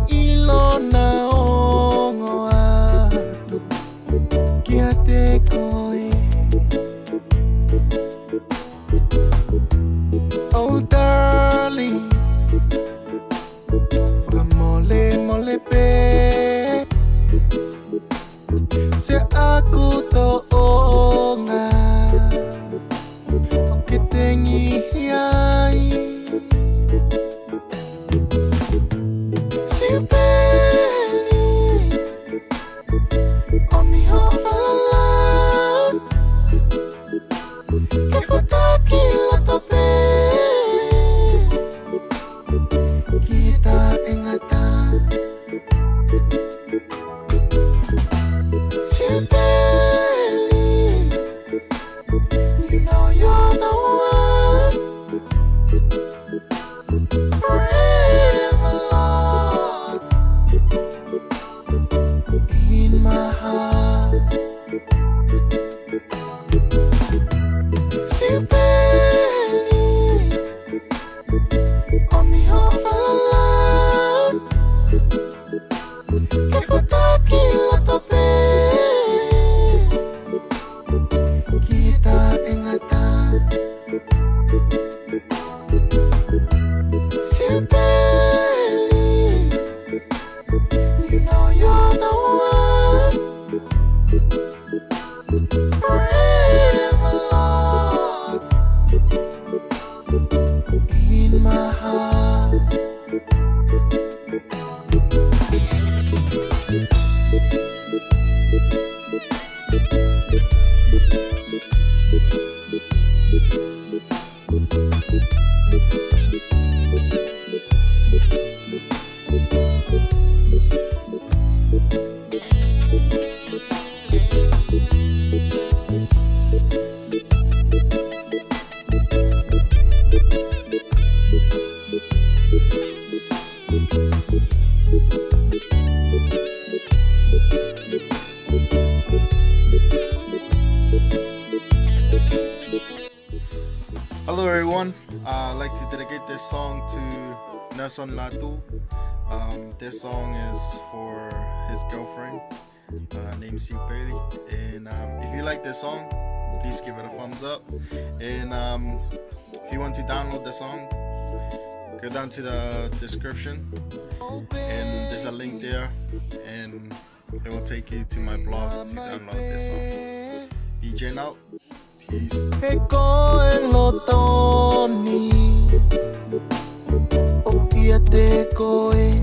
ilo na ongo atu kia te koe. Oh darling, whamole mole pe se aku to'onga o ke tengi ai. Siupeli o mi hofala ke whataki lato pe kita engata. Siupeli, you know you're the one forever, Lord, in my heart. Siupeli o mi hofala ke whataki lato pe kita engata. Siupeli, you know you're the one forever, Lord, in my heart. Hello everyone, I'd like to dedicate this song to Nelson Latu. This song is for his girlfriend named Siupeli, and if you like this song, please give it a thumbs up. And if you want to download the song, go down to the description and there's a link there, and it will take you to my blog to download this song. DJ Nau, peace. He koe lotoni o kia te koe.